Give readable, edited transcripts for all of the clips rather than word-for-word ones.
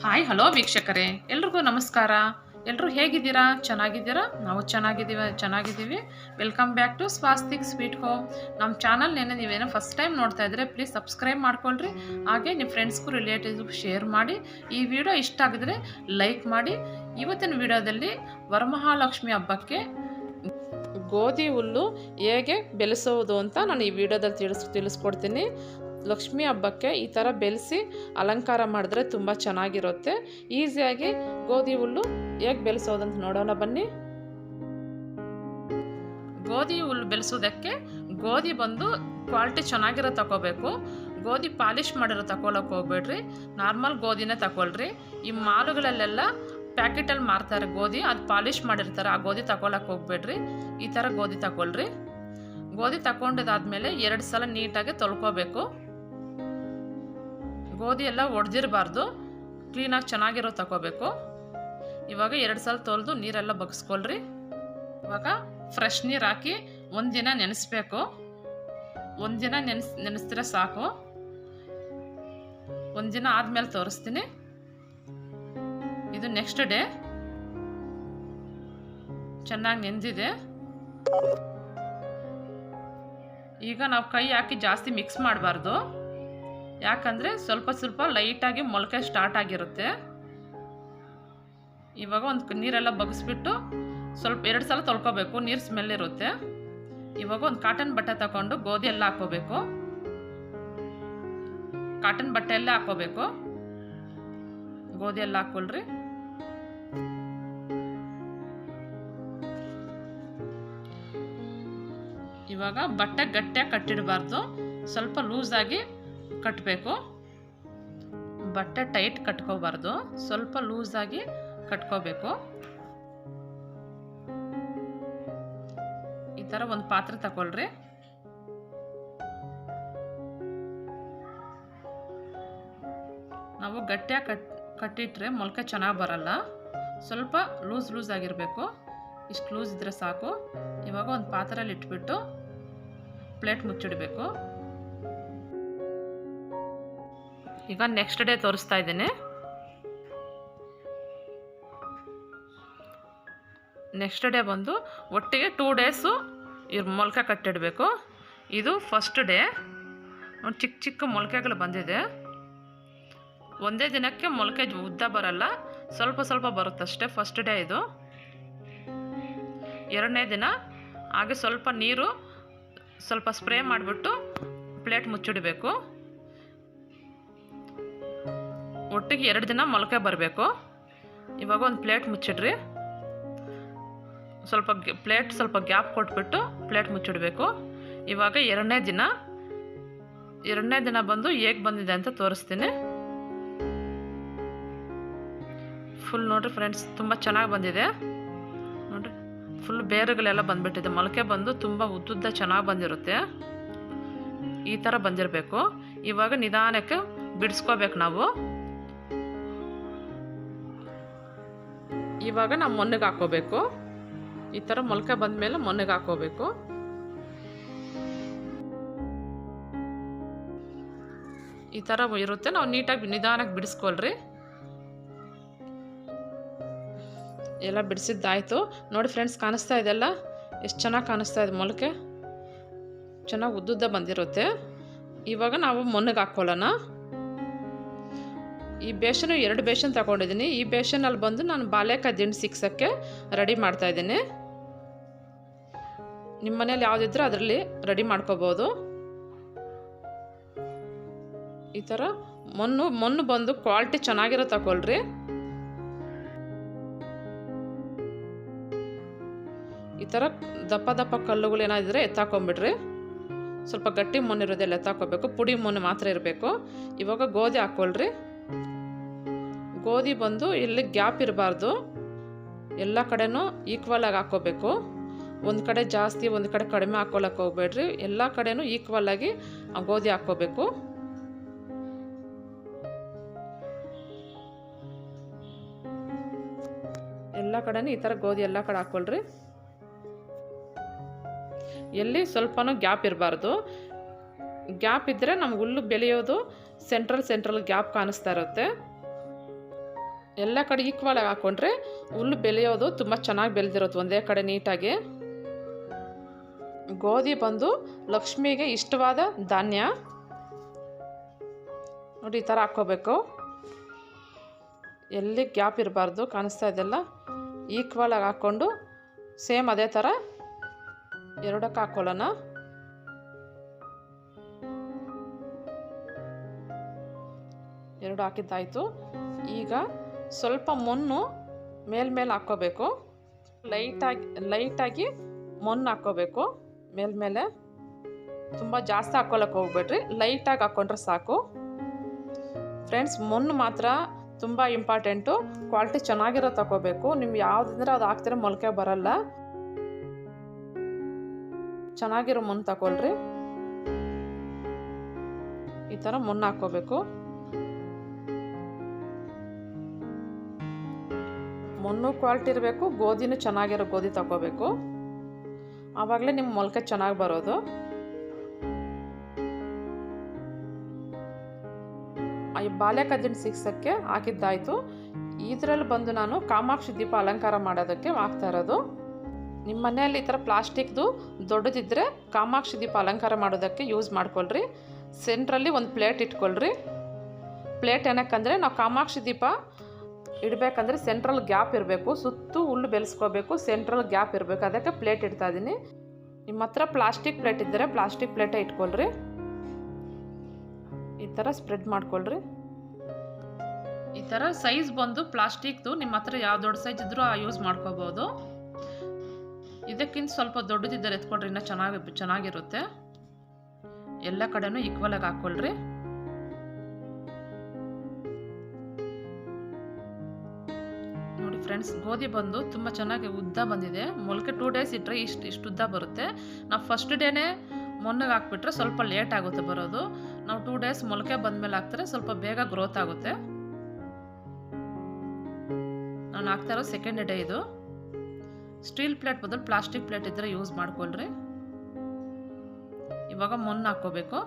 Hi hello ವೀಕ್ಷಕರೇ, ಎಲ್ರಿಗೂ ನಮಸ್ಕಾರ. ಎಲ್ಲರೂ ಹೇಗಿದ್ದೀರಾ? ಚೆನ್ನಾಗಿದ್ದೀರಾ? ನಾವು ಚೆನ್ನಾಗಿದ್ದೀವಿ. Welcome back to Swastik sweet home. ನಮ್ಮ ಚಾನಲ್ನೇನು ನೀವೇನೋ ಫಸ್ಟ್ ಟೈಮ್ ನೋಡ್ತಾ ಇದ್ದರೆ ಪ್ಲೀಸ್ ಸಬ್ಸ್ಕ್ರೈಬ್ ಮಾಡ್ಕೊಳ್ರಿ. ಹಾಗೆ ನಿಮ್ಮ ಫ್ರೆಂಡ್ಸ್ಗೂ ರಿಲೇಟಿವ್ಸ್ಗೂ ಶೇರ್ ಮಾಡಿ. ಈ ವಿಡಿಯೋ ಇಷ್ಟ ಆಗಿದ್ರೆ ಲೈಕ್ ಮಾಡಿ. ಇವತ್ತಿನ ವಿಡಿಯೋದಲ್ಲಿ ವರಮಹಾಲಕ್ಷ್ಮಿ ಹಬ್ಬಕ್ಕೆ ಗೋಧಿ ಹುಲ್ಲು ಹೇಗೆ ಬೆಳೆಸೋದು ಅಂತ ನಾನು ಈ ವಿಡಿಯೋದಲ್ಲಿ ತಿಳಿಸ್ಕೊಡ್ತೀನಿ. ಲಕ್ಷ್ಮಿ ಹಬ್ಬಕ್ಕೆ ಈ ಥರ ಬೆಳೆಸಿ ಅಲಂಕಾರ ಮಾಡಿದ್ರೆ ತುಂಬ ಚೆನ್ನಾಗಿರುತ್ತೆ. ಈಸಿಯಾಗಿ ಗೋಧಿ ಹುಲ್ಲು ಹೇಗೆ ಬೆಳೆಸೋದಂತ ನೋಡೋಣ ಬನ್ನಿ. ಗೋಧಿ ಹುಲ್ಲು ಬೆಳೆಸೋದಕ್ಕೆ ಗೋಧಿ ಬಂದು ಕ್ವಾಲಿಟಿ ಚೆನ್ನಾಗಿರೋ ತಗೋಬೇಕು. ಗೋಧಿ ಪಾಲಿಷ್ ಮಾಡಿರೋ ತಗೊಳಕ್ಕೆ ಹೋಗ್ಬೇಡ್ರಿ, ನಾರ್ಮಲ್ ಗೋಧಿನೇ ತಗೊಳ್ರಿ. ಈ ಮಾಲುಗಳಲ್ಲೆಲ್ಲ ಪ್ಯಾಕೆಟಲ್ಲಿ ಮಾರ್ತಾರೆ ಗೋಧಿ, ಅದು ಪಾಲಿಷ್ ಮಾಡಿರ್ತಾರೆ, ಆ ಗೋಧಿ ತಗೊಳಕ್ಕೆ ಹೋಗ್ಬೇಡ್ರಿ. ಈ ಥರ ಗೋಧಿ ತಗೊಳ್ರಿ. ಗೋಧಿ ತಗೊಂಡಿದ್ದಾದ್ಮೇಲೆ 2 ಸಲ ನೀಟಾಗಿ ತೊಳ್ಕೊಬೇಕು. ಗೋಧಿ ಎಲ್ಲ ಒಡೆದಿರಬಾರ್ದು, ಕ್ಲೀನಾಗಿ ಚೆನ್ನಾಗಿರೋ ತಗೋಬೇಕು. ಇವಾಗ 2 ಸಲ ತೊಳೆದು ನೀರೆಲ್ಲ ಬಗ್ಸ್ಕೊಳ್ರಿ. ಇವಾಗ ಫ್ರೆಶ್ ನೀರು ಹಾಕಿ ಒಂದಿನ ನೆನೆಸ್ಬೇಕು. ಒಂದಿನ ನೆನೆಸಿದ್ರೆ ಸಾಕು. ಒಂದಿನ ಆದಮೇಲೆ ತೋರಿಸ್ತೀನಿ. ಇದು ನೆಕ್ಸ್ಟ್ ಡೇ ಚೆನ್ನಾಗಿ ನೆಂದಿದೆ. ಈಗ ನಾವು ಕೈ ಹಾಕಿ ಜಾಸ್ತಿ ಮಿಕ್ಸ್ ಮಾಡಬಾರ್ದು, ಯಾಕಂದರೆ ಸ್ವಲ್ಪ ಲೈಟಾಗಿ ಮೊಳಕೆ ಸ್ಟಾರ್ಟ್ ಆಗಿರುತ್ತೆ. ಇವಾಗ ಒಂದು ನೀರೆಲ್ಲ ಬಗ್ಸ್ಬಿಟ್ಟು 2 ಸಲ ತೊಳ್ಕೊಬೇಕು, ನೀರು ಸ್ಮೆಲ್ ಇರುತ್ತೆ. ಇವಾಗ ಒಂದು ಕಾಟನ್ ಬಟ್ಟೆ ತಗೊಂಡು ಗೋಧಿ ಎಲ್ಲ ಹಾಕೋಬೇಕು. ಕಾಟನ್ ಬಟ್ಟೆ ಎಲ್ಲ ಹಾಕೋಬೇಕು. ಗೋಧಿ ಎಲ್ಲ ಹಾಕೊಳ್ರಿ. ಇವಾಗ ಬಟ್ಟೆ ಗಟ್ಟಿಯಾಗಿ ಕಟ್ಟಿಡಬಾರ್ದು, ಸ್ವಲ್ಪ ಲೂಸಾಗಿ ಕಟ್ಟಬೇಕು. ಬಟ್ಟೆ ಟೈಟ್ ಕಟ್ಕೋಬಾರ್ದು, ಸ್ವಲ್ಪ ಲೂಸಾಗಿ ಕಟ್ಕೋಬೇಕು. ಈ ಥರ ಒಂದು ಪಾತ್ರೆ ತಗೊಳ್ರಿ. ನಾವು ಗಟ್ಟಿಯಾಗಿ ಕಟ್ಟಿಟ್ರೆ ಮೊಳಕೆ ಚೆನ್ನಾಗಿ ಬರಲ್ಲ. ಸ್ವಲ್ಪ ಲೂಸ್ ಆಗಿರಬೇಕು. ಇಷ್ಟು ಲೂಸ್ ಇದ್ರೆ ಸಾಕು. ಇವಾಗ ಒಂದು ಪಾತ್ರೆಯಲ್ಲಿ ಇಟ್ಬಿಟ್ಟು ಪ್ಲೇಟ್ ಮುಚ್ಚಿಡಬೇಕು. ಈಗ ನೆಕ್ಸ್ಟ್ ಡೇ ತೋರಿಸ್ತಾ ಇದ್ದೀನಿ. ನೆಕ್ಸ್ಟ್ ಡೇ ಬಂದು ಒಟ್ಟಿಗೆ 2 ಡೇಸು ಮೊಳಕೆ ಕಟ್ಟಿಡಬೇಕು. ಇದು ಫಸ್ಟ್ ಡೇ. ಚಿಕ್ಕ ಮೊಳಕೆಗಳು ಬಂದಿದೆ. ಒಂದೇ ದಿನಕ್ಕೆ ಮೊಳಕೆ ಉದ್ದ ಬರಲ್ಲ, ಸ್ವಲ್ಪ ಬರುತ್ತಷ್ಟೇ. ಫಸ್ಟ್ ಡೇ ಇದು. 2ನೇ ದಿನ ಹಾಗೆ ಸ್ವಲ್ಪ ನೀರು ಸ್ವಲ್ಪ ಸ್ಪ್ರೇ ಮಾಡಿಬಿಟ್ಟು ಪ್ಲೇಟ್ ಮುಚ್ಚಿಡಬೇಕು. ಒಟ್ಟಿಗೆ 2 ದಿನ ಮೊಳಕೆ ಬರಬೇಕು. ಇವಾಗ ಒಂದು ಪ್ಲೇಟ್ ಮುಚ್ಚಿಡ್ರಿ. ಸ್ವಲ್ಪ ಗ್ಯಾಪ್ ಕೊಟ್ಬಿಟ್ಟು ಪ್ಲೇಟ್ ಮುಚ್ಚಿಡಬೇಕು. ಇವಾಗ 2ನೇ ದಿನ ಬಂದು ಹೇಗೆ ಬಂದಿದೆ ಅಂತ ತೋರಿಸ್ತೀನಿ. ಫುಲ್ ನೋಡ್ರಿ ಫ್ರೆಂಡ್ಸ್, ತುಂಬ ಚೆನ್ನಾಗಿ ಬಂದಿದೆ ನೋಡ್ರಿ. ಫುಲ್ ಬೇರುಗಳೆಲ್ಲ ಬಂದ್ಬಿಟ್ಟಿದೆ. ಮೊಳಕೆ ಬಂದು ತುಂಬ ಉದ್ದುದ್ದ ಚೆನ್ನಾಗಿ ಬಂದಿರುತ್ತೆ. ಈ ಥರ ಬಂದಿರಬೇಕು. ಇವಾಗ ನಿಧಾನಕ್ಕೆ ಬಿಡಿಸ್ಕೋಬೇಕು ನಾವು. ಇವಾಗ ನಾವು ಮೊನ್ನೆಗೆ ಹಾಕೋಬೇಕು. ಈ ಥರ ಮೊಳಕೆ ಬಂದಮೇಲೆ ಮೊನ್ನೆಗೆ ಹಾಕೋಬೇಕು. ಈ ಥರ ಇರುತ್ತೆ. ನಾವು ನೀಟಾಗಿ ನಿಧಾನಕ್ಕೆ ಬಿಡಿಸ್ಕೊಳ್ರಿ. ಎಲ್ಲ ಬಿಡಿಸಿದ್ದಾಯಿತು ನೋಡಿ ಫ್ರೆಂಡ್ಸ್. ಕಾಣಿಸ್ತಾ ಇದೆಲ್ಲ ಎಷ್ಟು ಚೆನ್ನಾಗಿ ಕಾಣಿಸ್ತಾ ಇದೆ. ಮೊಳಕೆ ಚೆನ್ನಾಗಿ ಉದ್ದುದ್ದ ಬಂದಿರುತ್ತೆ. ಇವಾಗ ನಾವು ಮೊನ್ನೆಗೆ ಹಾಕ್ಕೊಳ್ಳೋಣ. ಈ ಬೇಷನು 2 ಬೇಷನ್ ತಗೊಂಡಿದ್ದೀನಿ. ಈ ಬೇಷನಲ್ಲಿ ಬಂದು ನಾನು ಬಾಳೆಕಾಯಿ ದಿಂಡು ಸಿಕ್ಸೋಕ್ಕೆ ರೆಡಿ ಮಾಡ್ತಾಯಿದ್ದೀನಿ. ನಿಮ್ಮ ಮನೇಲಿ ಯಾವುದಿದ್ರೆ ಅದರಲ್ಲಿ ರೆಡಿ ಮಾಡ್ಕೋಬೋದು. ಈ ಥರ ಮಣ್ಣು ಬಂದು ಕ್ವಾಲಿಟಿ ಚೆನ್ನಾಗಿರೋ ತಗೊಳ್ರಿ. ಈ ಥರ ದಪ್ಪ ಕಲ್ಲುಗಳು ಏನಾದಿದ್ರೆ ಎತ್ತಾಕೊಂಬಿಡ್ರಿ. ಸ್ವಲ್ಪ ಗಟ್ಟಿ ಮಣ್ಣಿರೋದೆಲ್ಲ ಎತ್ತಾಕೋಬೇಕು, ಪುಡಿ ಮಣ್ಣು ಮಾತ್ರ ಇರಬೇಕು. ಇವಾಗ ಗೋಧಿ ಹಾಕ್ಕೊಳ್ರಿ. ಗೋಧಿ ಬಂದು ಇಲ್ಲಿ ಗ್ಯಾಪ್ ಇರಬಾರ್ದು, ಎಲ್ಲ ಕಡೆನೂ ಈಕ್ವಲ್ ಆಗಿ ಹಾಕ್ಕೋಬೇಕು. ಒಂದು ಕಡೆ ಜಾಸ್ತಿ ಒಂದು ಕಡೆ ಕಡಿಮೆ ಹಾಕ್ಕೊಳ್ಳೋಕೆ ಹೋಗ್ಬೇಡ್ರಿ. ಎಲ್ಲ ಕಡೆನೂ ಈಕ್ವಲ್ ಆಗಿ ಆ ಗೋಧಿ ಹಾಕ್ಕೋಬೇಕು. ಎಲ್ಲ ಕಡೆನೂ ಈ ಥರ ಗೋಧಿ ಎಲ್ಲ ಕಡೆ ಹಾಕ್ಕೊಳ್ರಿ. ಎಲ್ಲಿ ಸ್ವಲ್ಪನೂ ಗ್ಯಾಪ್ ಇರಬಾರ್ದು. ಗ್ಯಾಪ್ ಇದ್ದರೆ ನಮ್ಗೆ ಹುಲ್ಲು ಬೆಳೆಯೋದು ಸೆಂಟ್ರಲ್ ಗ್ಯಾಪ್ ಕಾಣಿಸ್ತಾ ಇರುತ್ತೆ. ಎಲ್ಲ ಕಡೆ ಈಕ್ವಲ್ ಆಗಿ ಹಾಕ್ಕೊಂಡ್ರೆ ಹುಲ್ಲು ಬೆಳೆಯೋದು ತುಂಬ ಚೆನ್ನಾಗಿ ಬೆಳೆದಿರುತ್ತೆ ಒಂದೇ ಕಡೆ ನೀಟಾಗಿ. ಗೋಧಿ ಬಂದು ಲಕ್ಷ್ಮಿಗೆ ಇಷ್ಟವಾದ ಧಾನ್ಯ ನೋಡಿ. ಈ ಥರ ಹಾಕ್ಕೋಬೇಕು, ಎಲ್ಲಿ ಗ್ಯಾಪ್ ಇರಬಾರ್ದು. ಕಾಣಿಸ್ತಾ ಇದೆಲ್ಲ ಈಕ್ವಲ್ ಆಗಿ ಹಾಕ್ಕೊಂಡು ಸೇಮ್ ಅದೇ ಥರ ಎರಡಕ್ಕೆ ಹಾಕ್ಕೊಳ್ಳೋಣ. ಎರಡು ಹಾಕಿದ್ದಾಯಿತು. ಈಗ ಸ್ವಲ್ಪ ಮಣ್ಣು ಮೇಲ್ಮೇಲೆ ಹಾಕ್ಕೋಬೇಕು. ಲೈಟಾಗಿ ಮಣ್ಣು ಹಾಕ್ಕೋಬೇಕು ಮೇಲ್ಮೇಲೆ. ತುಂಬ ಜಾಸ್ತಿ ಹಾಕ್ಕೊಳ್ಳೋಕೆ ಹೋಗ್ಬೇಡ್ರಿ, ಲೈಟಾಗಿ ಹಾಕ್ಕೊಂಡ್ರೆ ಸಾಕು ಫ್ರೆಂಡ್ಸ್. ಮಣ್ಣು ಮಾತ್ರ ತುಂಬ ಇಂಪಾರ್ಟೆಂಟು. ಕ್ವಾಲಿಟಿ ಚೆನ್ನಾಗಿರೋ ತಗೋಬೇಕು. ನಿಮ್ಗೆ ಯಾವುದಂದ್ರೆ ಅದು ಹಾಕ್ತಿರೋ ಮೊಳಕೆ ಬರಲ್ಲ. ಚೆನ್ನಾಗಿರೋ ಮಣ್ಣು ತಗೊಳ್ರಿ. ಈ ಥರ ಮಣ್ಣು ಹಾಕ್ಕೋಬೇಕು. ಮಣ್ಣು ಕ್ವಾಲಿಟಿ ಇರಬೇಕು, ಗೋಧಿನೂ ಚೆನ್ನಾಗಿರೋ ಗೋಧಿ ತಗೋಬೇಕು. ಆವಾಗಲೇ ನಿಮ್ಮ ಮೊಳಕೆ ಚೆನ್ನಾಗಿ ಬರೋದು. ಈ ಬಾಳೆಕದ್ದಿನ ಸಿಕ್ಸಕ್ಕೆ ಹಾಕಿದ್ದಾಯಿತು. ಇದರಲ್ಲಿ ಬಂದು ನಾನು ಕಾಮಾಕ್ಷಿ ದೀಪ ಅಲಂಕಾರ ಮಾಡೋದಕ್ಕೆ ಹಾಕ್ತಾ ಇರೋದು. ನಿಮ್ಮ ಮನೆಯಲ್ಲಿ ಈ ಥರ ಪ್ಲಾಸ್ಟಿಕ್ದು ದೊಡ್ಡದಿದ್ದರೆ ಕಾಮಾಕ್ಷಿ ದೀಪ ಅಲಂಕಾರ ಮಾಡೋದಕ್ಕೆ ಯೂಸ್ ಮಾಡ್ಕೊಳ್ರಿ. ಸೆಂಟ್ರಲ್ಲಿ ಒಂದು ಪ್ಲೇಟ್ ಇಟ್ಕೊಳ್ರಿ. ಪ್ಲೇಟ್ ಏನಕ್ಕಂದರೆ ನಾವು ಕಾಮಾಕ್ಷಿ ದೀಪ ಇಡಬೇಕಂದ್ರೆ ಸೆಂಟ್ರಲ್ ಗ್ಯಾಪ್ ಇರಬೇಕು, ಸುತ್ತು ಹುಲ್ಲು ಬೆಳೆಸ್ಕೋಬೇಕು, ಸೆಂಟ್ರಲ್ ಗ್ಯಾಪ್ ಇರಬೇಕು. ಅದಕ್ಕೆ ಪ್ಲೇಟ್ ಇಡ್ತಾ ಇದ್ದೀನಿ. ನಿಮ್ಮ ಹತ್ರ ಪ್ಲಾಸ್ಟಿಕ್ ಪ್ಲೇಟ್ ಇದ್ದರೆ ಪ್ಲಾಸ್ಟಿಕ್ ಪ್ಲೇಟೇ ಇಟ್ಕೊಳ್ರಿ. ಈ ಥರ ಸ್ಪ್ರೆಡ್ ಮಾಡ್ಕೊಳ್ರಿ. ಈ ಥರ ಸೈಜ್ ಬಂದು ಪ್ಲಾಸ್ಟಿಕ್ದು ನಿಮ್ಮ ಹತ್ರ ಯಾವ ದೊಡ್ಡ ಸೈಜ್ ಇದ್ರೂ ಯೂಸ್ ಮಾಡ್ಕೋಬೋದು. ಇದಕ್ಕಿಂತ ಸ್ವಲ್ಪ ದೊಡ್ಡದಿದ್ದರೆ ಎತ್ಕೊಳ್ರಿ, ಇನ್ನೂ ಚೆನ್ನಾಗಿರುತ್ತೆ. ಎಲ್ಲ ಕಡೆನೂ ಈಕ್ವಲ್ ಆಗಿ ಹಾಕ್ಕೊಳ್ರಿ. ನೋಡಿ ಫ್ರೆಂಡ್ಸ್, ಗೋಧಿ ಬಂದು ತುಂಬ ಚೆನ್ನಾಗಿ ಉದ್ದ ಬಂದಿದೆ. ಮೊಳಕೆ 2 days ಇಟ್ಟರೆ ಇಷ್ಟು ಉದ್ದ ಬರುತ್ತೆ. ನಾವು ಫಸ್ಟ್ ಡೇನೇ ಮೊನ್ನೆಗೆ ಹಾಕ್ಬಿಟ್ರೆ ಸ್ವಲ್ಪ ಲೇಟ್ ಆಗುತ್ತೆ ಬರೋದು. ನಾವು 2 days ಮೊಳಕೆ ಬಂದಮೇಲೆ ಹಾಕ್ತಾರೆ ಸ್ವಲ್ಪ ಬೇಗ ಗ್ರೋತ್ ಆಗುತ್ತೆ. ನಾನು ಹಾಕ್ತಾ ಇರೋ ಸೆಕೆಂಡ್ ಡೇ ಇದು. ಸ್ಟೀಲ್ ಪ್ಲೇಟ್ ಬದಲು ಪ್ಲಾಸ್ಟಿಕ್ ಪ್ಲೇಟ್ ಇದ್ದರೆ ಯೂಸ್ ಮಾಡ್ಕೊಳ್ರಿ. ಇವಾಗ ಮಣ್ಣು ಹಾಕ್ಕೋಬೇಕು,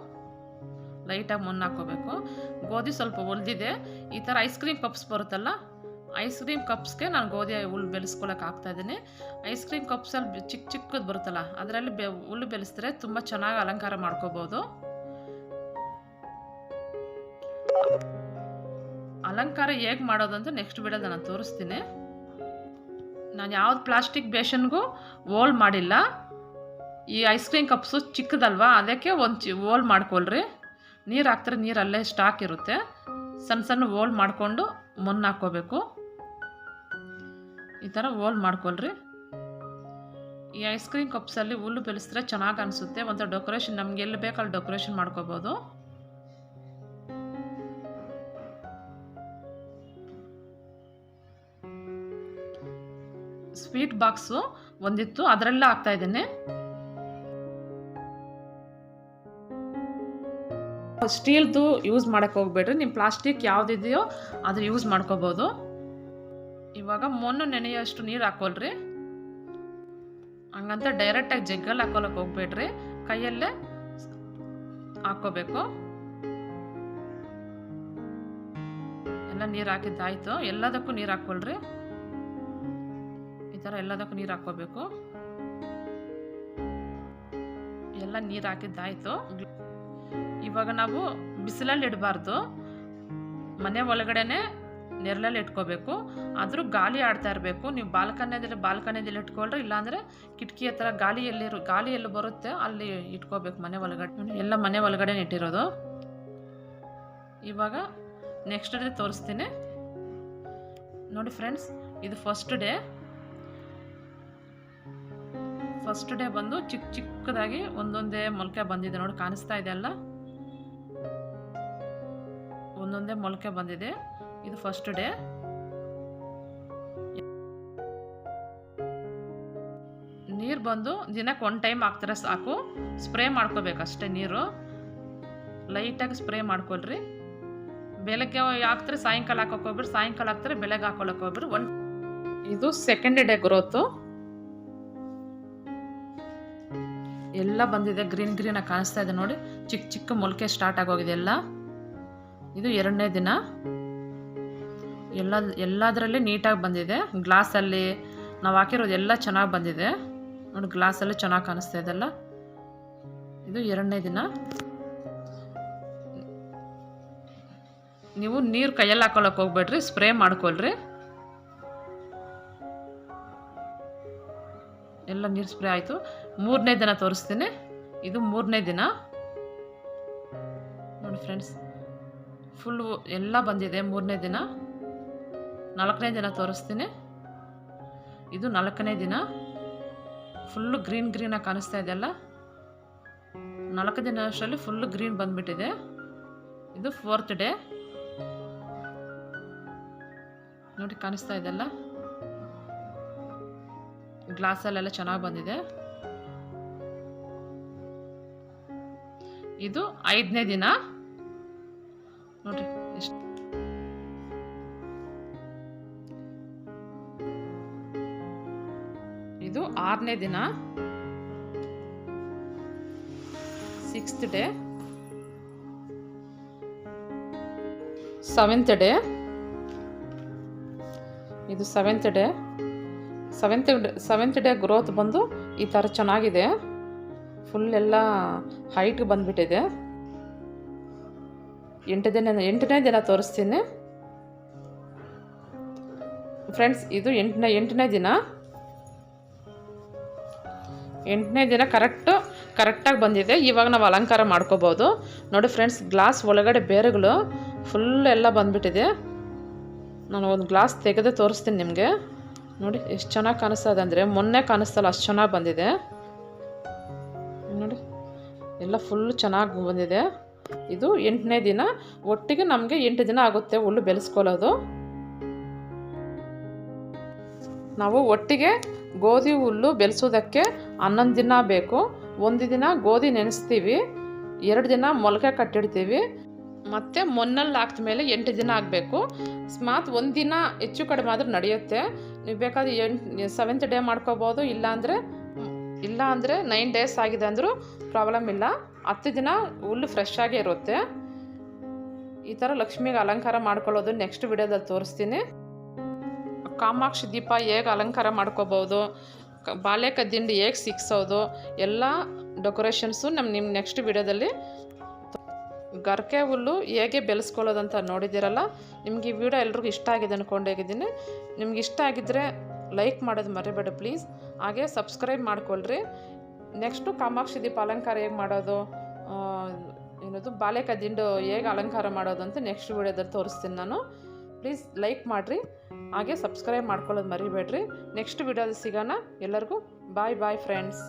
ಲೈಟಾಗಿ ಮಣ್ಣು ಹಾಕ್ಕೋಬೇಕು. ಗೋಧಿ ಸ್ವಲ್ಪ ಹೊಲ್ದಿದೆ. ಈ ಥರ ಐಸ್ ಕ್ರೀಮ್ ಕಪ್ಸ್ ಬರುತ್ತಲ್ಲ, ಐಸ್ ಕ್ರೀಮ್ ಕಪ್ಸ್ಗೆ ನಾನು ಗೋಧಿ ಹುಲ್ಲು ಬೆಳೆಸ್ಕೊಳಕ್ಕೆ ಹಾಕ್ತಾಯಿದ್ದೀನಿ. ಐಸ್ ಕ್ರೀಮ್ ಕಪ್ಸಲ್ಲಿ ಚಿಕ್ಕದು ಬರುತ್ತಲ್ಲ, ಅದರಲ್ಲಿ ಹುಲ್ಲು ಬೆಳೆಸಿದ್ರೆ ತುಂಬ ಚೆನ್ನಾಗಿ ಅಲಂಕಾರ ಮಾಡ್ಕೋಬೋದು. ಅಲಂಕಾರ ಹೇಗೆ ಮಾಡೋದು ಅಂತ ನೆಕ್ಸ್ಟ್ ವಿಡಿಯೋದ ನಾನು ತೋರಿಸ್ತೀನಿ. ನಾನು ಯಾವ್ದು ಪ್ಲಾಸ್ಟಿಕ್ ಬೇಷನ್ಗೂ ಹೋಲ್ ಮಾಡಿಲ್ಲ. ಈ ಐಸ್ ಕ್ರೀಮ್ ಕಪ್ಸು ಚಿಕ್ಕದಲ್ವಾ, ಅದಕ್ಕೆ ಒಂದು ಹೋಲ್ ಮಾಡ್ಕೊಳ್ರಿ. ನೀರು ಹಾಕ್ತಾರೆ, ನೀರು ಅಲ್ಲೇ ಸ್ಟಾಕ್ ಇರುತ್ತೆ. ಸಣ್ಣ ಸಣ್ಣ ಹೋಲ್ ಮಾಡಿಕೊಂಡು ಮಣ್ಣು ಹಾಕ್ಕೋಬೇಕು. ಈ ಥರ ಹೋಲ್ ಮಾಡ್ಕೊಳ್ರಿ. ಈ ಐಸ್ ಕ್ರೀಮ್ ಕಪ್ಸಲ್ಲಿ ಹುಲ್ಲು ಬೆಳೆಸಿದ್ರೆ ಚೆನ್ನಾಗಿ ಅನಿಸುತ್ತೆ. ಒಂಥರ ಡೆಕೋರೇಷನ್, ನಮ್ಗೆ ಎಲ್ಲಿ ಬೇಕಲ್ಲಿ ಡೆಕೋರೇಷನ್ ಮಾಡ್ಕೋಬೋದು. ಸ್ವೀಟ್ ಬಾಕ್ಸು ಒಂದಿತ್ತು, ಅದರಲ್ಲ ಹಾಕ್ತಾ ಇದ್ದೇನೆ. ಸ್ಟೀಲ್ದು ಯೂಸ್ ಮಾಡೋಕ್ಕೆ ಹೋಗ್ಬೇಡ್ರಿ. ನಿಮ್ಮ ಪ್ಲಾಸ್ಟಿಕ್ ಯಾವುದಿದೆಯೋ ಅದು ಯೂಸ್ ಮಾಡ್ಕೋಬೋದು. ಇವಾಗ ಮಣ್ಣು ನೆನೆಯೋಷ್ಟು ನೀರು ಹಾಕ್ಕೊಳ್ರಿ. ಹಂಗಂತ ಡೈರೆಕ್ಟಾಗಿ ಜಗ್ಗಲ್ಲಿ ಹಾಕೊಳ್ಳೋಕೆ ಹೋಗ್ಬೇಡ್ರಿ, ಕೈಯಲ್ಲೇ ಹಾಕ್ಕೋಬೇಕು. ಎಲ್ಲ ನೀರು ಹಾಕಿದ್ದಾಯಿತು. ಎಲ್ಲದಕ್ಕೂ ನೀರು ಹಾಕ್ಕೊಳ್ರಿ. ಈ ಥರ ಎಲ್ಲದಕ್ಕೂ ನೀರು ಹಾಕ್ಕೋಬೇಕು. ಎಲ್ಲ ನೀರು ಹಾಕಿದ್ದಾಯಿತು. ಇವಾಗ ನಾವು ಬಿಸಿಲಲ್ಲಿ ಇಡಬಾರ್ದು, ಮನೆ ಒಳಗಡೆನೆ ನೆರಳಲ್ಲಿ ಇಟ್ಕೋಬೇಕು. ಆದರೂ ಗಾಳಿ ಆಡ್ತಾ ಇರಬೇಕು. ನೀವು ಬಾಲ್ಕನಿಯಲ್ಲಿ ಇಟ್ಕೊಳ್ರಿ, ಇಲ್ಲಾಂದರೆ ಕಿಟಕಿ ಹತ್ರ ಗಾಳಿ ಎಲ್ಲಿ ಬರುತ್ತೆ ಅಲ್ಲಿ ಇಟ್ಕೋಬೇಕು. ಮನೆ ಒಳಗಡೆ ಎಲ್ಲ ಮನೆ ಒಳಗಡೆ ಇಟ್ಟಿರೋದು. ಇವಾಗ ನೆಕ್ಸ್ಟ್ ಡೇ ತೋರಿಸ್ತೀನಿ ನೋಡಿ ಫ್ರೆಂಡ್ಸ್. ಇದು ಫಸ್ಟ್ ಡೇ ಬಂದು ಚಿಕ್ಕದಾಗಿ ಒಂದೊಂದೇ ಮೊಳಕೆ ಬಂದಿದೆ ನೋಡಿ, ಕಾಣಿಸ್ತಾ ಇದೆ ಅಲ್ಲ, ಒಂದೊಂದೇ ಮೊಳಕೆ ಬಂದಿದೆ. ಇದು ಫಸ್ಟ್ ಡೇ. ನೀರು ಬಂದು ದಿನಕ್ಕೆ 1 ಟೈಮ್ ಹಾಕ್ತಾರೆ ಸಾಕು. ಸ್ಪ್ರೇ ಮಾಡ್ಕೋಬೇಕಷ್ಟೇ. ನೀರು ಲೈಟಾಗಿ ಸ್ಪ್ರೇ ಮಾಡ್ಕೊಳ್ರಿ. ಬೆಳಗ್ಗೆ ಹಾಕ್ತಾರೆ, ಸಾಯಂಕಾಲ ಹಾಕೋಕೆ ಹೋಗ್ಬಿಟ್ಟು, ಸಾಯಂಕಾಲ ಹಾಕ್ತಾರೆ, ಬೆಳಗ್ಗೆ ಹಾಕೊಳ್ಳೋಕೆ ಹೋಗ್ಬಿಟ್ಟು. ಇದು ಸೆಕೆಂಡ್ ಡೇ ಗ್ರೋತು. ಎಲ್ಲ ಬಂದಿದೆ, ಗ್ರೀನ್ ಆಗಿ ಕಾಣಿಸ್ತಾ ಇದೆ ನೋಡಿ. ಚಿಕ್ಕ ಮೊಳಕೆ ಸ್ಟಾರ್ಟ್ ಆಗೋಗಿದೆ ಎಲ್ಲ. ಇದು 2ನೇ ದಿನ. ಎಲ್ಲದರಲ್ಲಿ ನೀಟಾಗಿ ಬಂದಿದೆ. ಗ್ಲಾಸಲ್ಲಿ ನಾವು ಹಾಕಿರೋದು ಎಲ್ಲ ಚೆನ್ನಾಗಿ ಬಂದಿದೆ ನೋಡಿ. ಗ್ಲಾಸಲ್ಲಿ ಚೆನ್ನಾಗಿ ಕಾಣಿಸ್ತಾ ಇದೆಲ್ಲ. ಇದು 2ನೇ ದಿನ. ನೀವು ನೀರು ಕೈಯಲ್ಲಿ ಹಾಕೊಳ್ಳೋಕೆ ಹೋಗ್ಬೇಡ್ರಿ, ಸ್ಪ್ರೇ ಮಾಡ್ಕೊಳ್ರಿ. ಎಲ್ಲ ನೀರು ಸ್ಪ್ರೇ ಆಯಿತು. 3ನೇ ದಿನ ತೋರಿಸ್ತೀನಿ. ಇದು 3ನೇ ದಿನ ನೋಡಿ ಫ್ರೆಂಡ್ಸ್, ಫುಲ್ಲು ಎಲ್ಲ ಬಂದಿದೆ 3ನೇ ದಿನ. 4ನೇ ದಿನ ತೋರಿಸ್ತೀನಿ. ಇದು 4ನೇ ದಿನ. ಫುಲ್ಲು ಗ್ರೀನಾಗಿ ಕಾಣಿಸ್ತಾ ಇದೆಯಲ್ಲ. 4 ದಿನ ಅಷ್ಟರಲ್ಲಿ ಫುಲ್ಲು ಗ್ರೀನ್ ಬಂದುಬಿಟ್ಟಿದೆ. ಇದು 4th ಡೇ ನೋಡಿ, ಕಾಣಿಸ್ತಾ ಇದೆಲ್ಲ. ಗ್ಲಾಸಲ್ಲೆಲ್ಲ ಚೆನ್ನಾಗಿ ಬಂದಿದೆ. ಇದು 5ನೇ ದಿನ ನೋಡಿರಿ ಎಷ್ಟು. ಇದು 6ನೇ ದಿನ, 6th ಡೇ. 7th day. ಇದು 7th day. 7th day growth ಬಂದು ಈ ಥರ ಚೆನ್ನಾಗಿದೆ. ಫುಲ್ ಎಲ್ಲ ಹೈಟ್ ಬಂದುಬಿಟ್ಟಿದೆ. 8ನೇ ದಿನ ತೋರಿಸ್ತೀನಿ ಫ್ರೆಂಡ್ಸ್. ಇದು 8ನೇ ದಿನ. 8ನೇ ದಿನ ಕರೆಕ್ಟಾಗಿ ಬಂದಿದೆ. ಇವಾಗ ನಾವು ಅಲಂಕಾರ ಮಾಡ್ಕೋಬೋದು ನೋಡಿ ಫ್ರೆಂಡ್ಸ್. ಗ್ಲಾಸ್ ಒಳಗಡೆ ಬೇರುಗಳು ಫುಲ್ ಎಲ್ಲ ಬಂದುಬಿಟ್ಟಿದೆ. ನಾನು ಒಂದು ಗ್ಲಾಸ್ ತೆಗೆದು ತೋರಿಸ್ತೀನಿ ನಿಮಗೆ ನೋಡಿ. ಎಷ್ಟು ಚೆನ್ನಾಗಿ ಕಾಣಿಸ್ತದೆ ಅಂದರೆ ಮೊನ್ನೆ ಕಾಣಿಸ್ತಲ್ಲ ಅಷ್ಟು ಚೆನ್ನಾಗಿ ಬಂದಿದೆ ನೋಡಿ. ಎಲ್ಲ ಫುಲ್ ಚೆನ್ನಾಗಿ ಬಂದಿದೆ. ಇದು 8ನೇ ದಿನ. ಒಟ್ಟಿಗೆ ನಮಗೆ 8 ದಿನ ಆಗುತ್ತೆ ಹುಲ್ಲು ಬೆಳೆಸ್ಕೊಳ್ಳೋದು. ನಾವು ಒಟ್ಟಿಗೆ ಗೋಧಿ ಹುಲ್ಲು ಬೆಳೆಸೋದಕ್ಕೆ 11 ದಿನ ಬೇಕು. 1 ದಿನ ಗೋಧಿ ನೆನೆಸ್ತೀವಿ, 2 ದಿನ ಮೊಳಕೆ ಕಟ್ಟಿಡ್ತೀವಿ, ಮತ್ತು ಮೊನ್ನಲ್ಲಿ ಹಾಕಿದ ಮೇಲೆ 8 ದಿನ ಆಗಬೇಕು. ಸ್ಮಾತ್ 1 ದಿನ ಹೆಚ್ಚು ಕಡಿಮೆ ಆದರೂ ನಡೆಯುತ್ತೆ. ನೀವು ಬೇಕಾದ್ರೆ 7th ಡೇ ಮಾಡ್ಕೋಬೋದು. ಇಲ್ಲಾಂದರೆ 9 ಡೇಸ್ ಆಗಿದೆ ಅಂದರೂ ಪ್ರಾಬ್ಲಮ್ ಇಲ್ಲ. 10 ದಿನ ಹುಲ್ಲು ಫ್ರೆಶ್ ಆಗೇ ಇರುತ್ತೆ. ಈ ಥರ ಲಕ್ಷ್ಮಿಗೆ ಅಲಂಕಾರ ಮಾಡ್ಕೊಳ್ಳೋದು ನೆಕ್ಸ್ಟ್ ವಿಡಿಯೋದಲ್ಲಿ ತೋರಿಸ್ತೀನಿ. ಕಾಮಾಕ್ಷಿ ದೀಪ ಹೇಗೆ ಅಲಂಕಾರ ಮಾಡ್ಕೋಬೋದು, ಬಾಳೆಕದ್ದಿಂಡು ಹೇಗೆ ಸಿಕ್ಸೋದು, ಎಲ್ಲ ಡೆಕೋರೇಷನ್ಸು ನಿಮ್ಮ ನೆಕ್ಸ್ಟ್ ವಿಡಿಯೋದಲ್ಲಿ. ಗರ್ಕೆ ಹುಲ್ಲು ಹೇಗೆ ಬೆಳೆಸ್ಕೊಳ್ಳೋದಂತ ನೋಡಿದ್ದೀರಲ್ಲ. ನಿಮ್ಗೆ ಈ ವಿಡಿಯೋ ಎಲ್ರಿಗೂ ಇಷ್ಟ ಆಗಿದೆ ಅಂದ್ಕೊಂಡಿದ್ದೀನಿ. ನಿಮ್ಗೆ ಇಷ್ಟ ಆಗಿದ್ದರೆ ಲೈಕ್ ಮಾಡೋದು ಮರಿಬೇಡಿ ಪ್ಲೀಸ್. ಹಾಗೆ ಸಬ್ಸ್ಕ್ರೈಬ್ ಮಾಡ್ಕೊಳ್ರಿ. ನೆಕ್ಸ್ಟು ಕಾಮಾಕ್ಷಿ ದೀಪ ಅಲಂಕಾರ ಹೇಗೆ ಮಾಡೋದು, ಏನದು ಬಾಳೆಕದ್ದಿಂಡು ಹೇಗೆ ಅಲಂಕಾರ ಮಾಡೋದು ಅಂತ ನೆಕ್ಸ್ಟ್ ವಿಡಿಯೋದಲ್ಲಿ ತೋರಿಸ್ತೀನಿ ನಾನು. ಪ್ಲೀಸ್ ಲೈಕ್ ಮಾಡಿರಿ, ಹಾಗೆ ಸಬ್ಸ್ಕ್ರೈಬ್ ಮಾಡ್ಕೊಳ್ಳೋದು ಮರಿಬೇಡ್ರಿ. ನೆಕ್ಸ್ಟ್ ವಿಡಿಯೋದಲ್ಲಿ ಸಿಗೋಣ. ಎಲ್ಲರಿಗೂ ಬಾಯ್ ಫ್ರೆಂಡ್ಸ್.